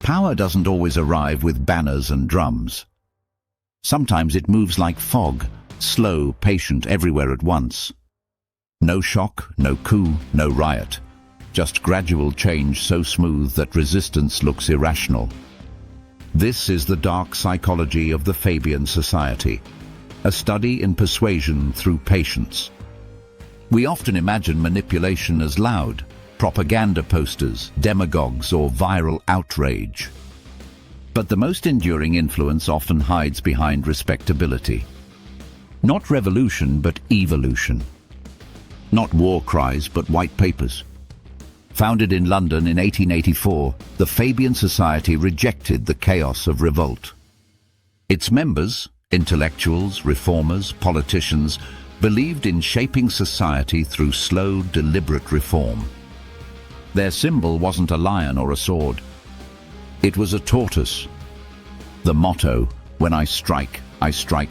Power doesn't always arrive with banners and drums. Sometimes it moves like fog, slow, patient, everywhere at once. No shock, no coup, no riot. Just gradual change so smooth that resistance looks irrational. This is the dark psychology of the Fabian Society, a study in persuasion through patience. We often imagine manipulation as loud, propaganda posters, demagogues, or viral outrage. But the most enduring influence often hides behind respectability. Not revolution, but evolution. Not war cries, but white papers. Founded in London in 1884, the Fabian Society rejected the chaos of revolt. Its members, intellectuals, reformers, politicians, believed in shaping society through slow, deliberate reform. Their symbol wasn't a lion or a sword. It was a tortoise. The motto, "When I strike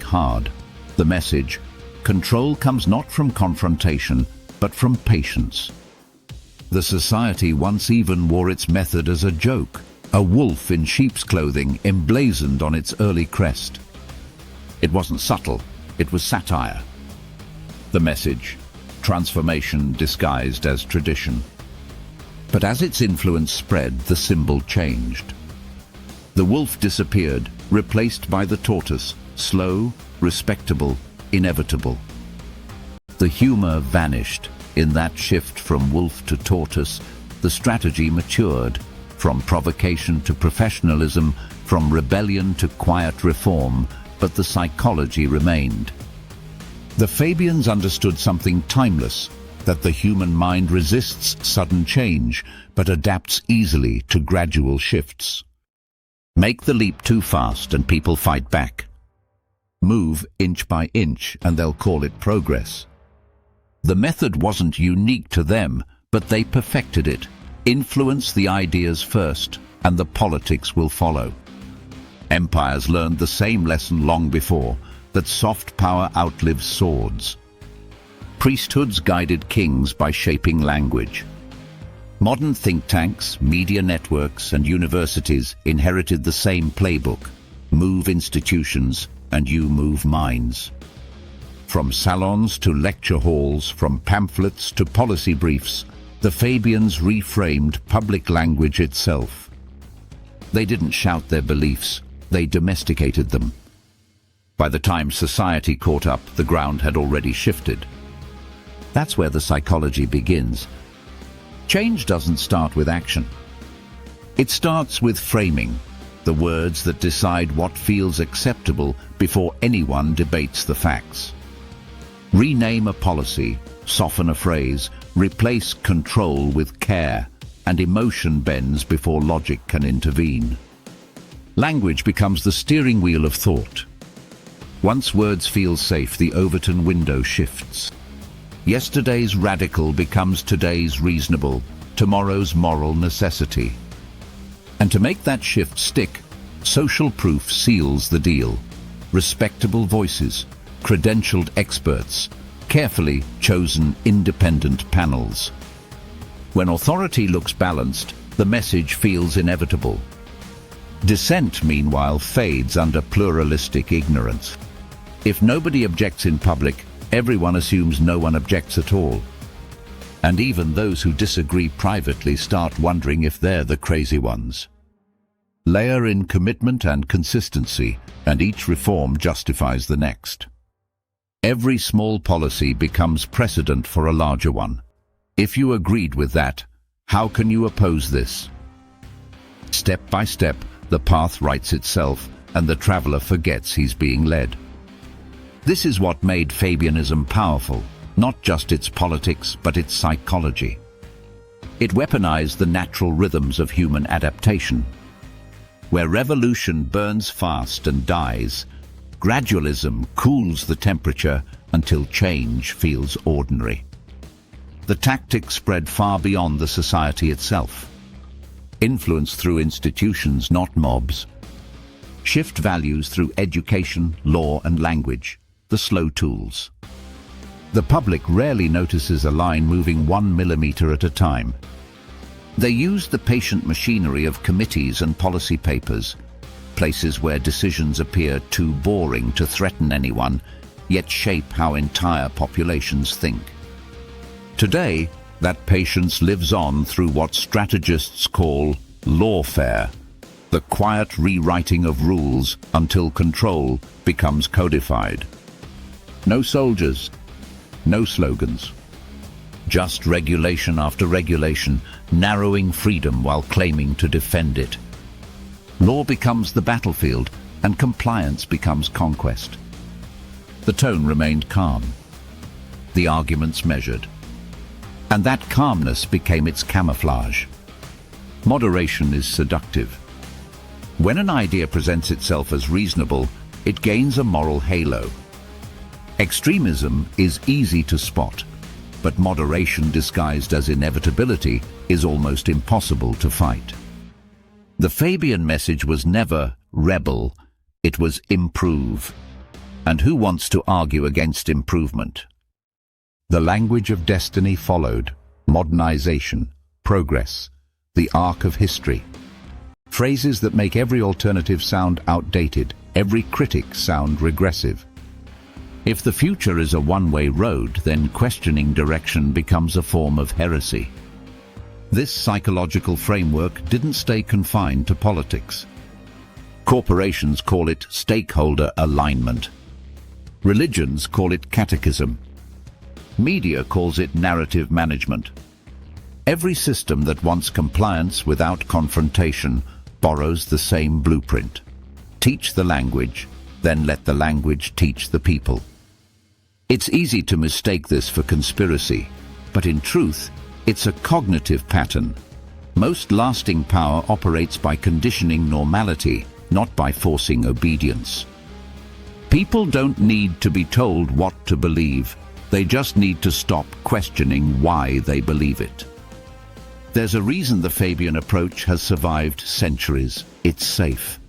hard." The message, control comes not from confrontation, but from patience. The society once even wore its method as a joke, a wolf in sheep's clothing emblazoned on its early crest. It wasn't subtle, it was satire. The message, transformation disguised as tradition. But as its influence spread, the symbol changed. The wolf disappeared, replaced by the tortoise, slow, respectable, inevitable. The humor vanished. In that shift from wolf to tortoise, the strategy matured, from provocation to professionalism, from rebellion to quiet reform, but the psychology remained. The Fabians understood something timeless, that the human mind resists sudden change, but adapts easily to gradual shifts. Make the leap too fast and people fight back. Move inch by inch and they'll call it progress. The method wasn't unique to them, but they perfected it. Influence the ideas first, and the politics will follow. Empires learned the same lesson long before, that soft power outlives swords. Priesthoods guided kings by shaping language. Modern think tanks, media networks, and universities inherited the same playbook. Move institutions, and you move minds. From salons to lecture halls, from pamphlets to policy briefs, the Fabians reframed public language itself. They didn't shout their beliefs, they domesticated them. By the time society caught up, the ground had already shifted. That's where the psychology begins. Change doesn't start with action. It starts with framing, the words that decide what feels acceptable before anyone debates the facts. Rename a policy, soften a phrase, replace control with care, and emotion bends before logic can intervene. Language becomes the steering wheel of thought. Once words feel safe, the Overton window shifts. Yesterday's radical becomes today's reasonable, tomorrow's moral necessity. And to make that shift stick, social proof seals the deal. Respectable voices, credentialed experts, carefully chosen independent panels. When authority looks balanced, the message feels inevitable. Dissent, meanwhile, fades under pluralistic ignorance. If nobody objects in public, everyone assumes no one objects at all. And even those who disagree privately start wondering if they're the crazy ones. Layer in commitment and consistency, and each reform justifies the next. Every small policy becomes precedent for a larger one. If you agreed with that, how can you oppose this? Step by step, the path writes itself, and the traveler forgets he's being led. This is what made Fabianism powerful, not just its politics, but its psychology. It weaponized the natural rhythms of human adaptation. Where revolution burns fast and dies, gradualism cools the temperature until change feels ordinary. The tactics spread far beyond the society itself. Influence through institutions, not mobs. Shift values through education, law, and language, the slow tools. The public rarely notices a line moving 1 millimeter at a time. They use the patient machinery of committees and policy papers, places where decisions appear too boring to threaten anyone, yet shape how entire populations think. Today, that patience lives on through what strategists call lawfare, the quiet rewriting of rules until control becomes codified. No soldiers, no slogans. Just regulation after regulation, narrowing freedom while claiming to defend it. Law becomes the battlefield, and compliance becomes conquest. The tone remained calm, the arguments measured, and that calmness became its camouflage. Moderation is seductive. When an idea presents itself as reasonable, it gains a moral halo. Extremism is easy to spot, but moderation disguised as inevitability is almost impossible to fight. The Fabian message was never rebel, it was improve. And who wants to argue against improvement? The language of destiny followed: modernization, progress, the arc of history. Phrases that make every alternative sound outdated, every critic sound regressive. If the future is a one-way road, then questioning direction becomes a form of heresy. This psychological framework didn't stay confined to politics. Corporations call it stakeholder alignment. Religions call it catechism. Media calls it narrative management. Every system that wants compliance without confrontation borrows the same blueprint. Teach the language, then let the language teach the people. It's easy to mistake this for conspiracy, but in truth, it's a cognitive pattern. Most lasting power operates by conditioning normality, not by forcing obedience. People don't need to be told what to believe. They just need to stop questioning why they believe it. There's a reason the Fabian approach has survived centuries. It's safe.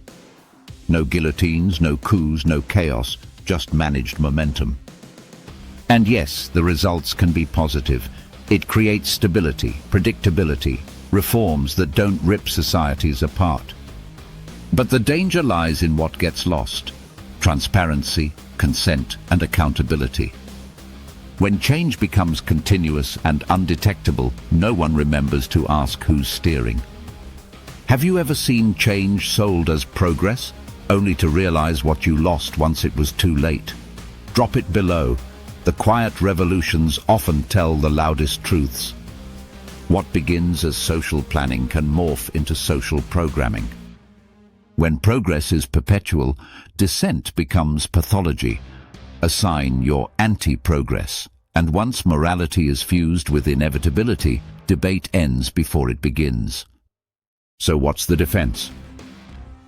No guillotines, no coups, no chaos, just managed momentum. And yes, the results can be positive. It creates stability, predictability, reforms that don't rip societies apart. But the danger lies in what gets lost: transparency, consent, and accountability. When change becomes continuous and undetectable, no one remembers to ask who's steering. Have you ever seen change sold as progress, only to realize what you lost once it was too late? Drop it below. The quiet revolutions often tell the loudest truths. What begins as social planning can morph into social programming. When progress is perpetual, dissent becomes pathology, a sign you're anti-progress. And once morality is fused with inevitability, debate ends before it begins. So what's the defense?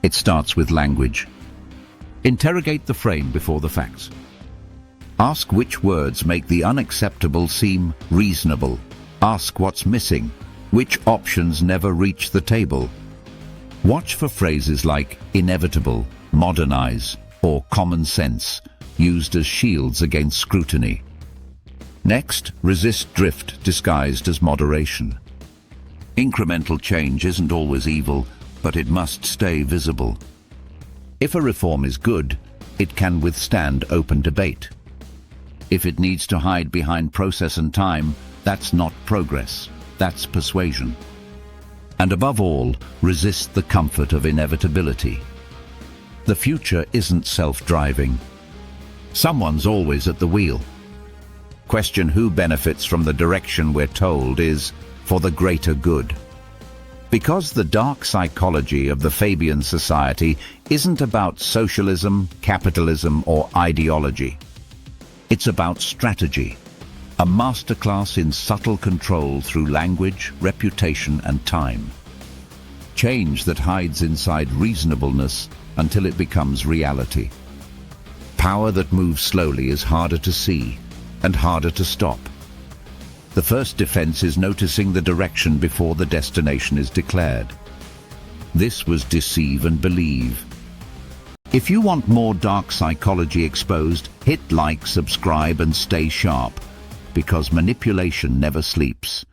It starts with language. Interrogate the frame before the facts. Ask which words make the unacceptable seem reasonable. Ask what's missing, which options never reach the table. Watch for phrases like inevitable, modernize, or common sense, used as shields against scrutiny. Next, resist drift disguised as moderation. Incremental change isn't always evil, but it must stay visible. If a reform is good, it can withstand open debate. If it needs to hide behind process and time, that's not progress, that's persuasion. And above all, resist the comfort of inevitability. The future isn't self-driving. Someone's always at the wheel. Question who benefits from the direction we're told is for the greater good. Because the dark psychology of the Fabian Society isn't about socialism, capitalism, or ideology. It's about strategy, a masterclass in subtle control through language, reputation, and time. Change that hides inside reasonableness until it becomes reality. Power that moves slowly is harder to see and harder to stop. The first defense is noticing the direction before the destination is declared. This was Deceive and Believe. If you want more dark psychology exposed, hit like, subscribe, and stay sharp, because manipulation never sleeps.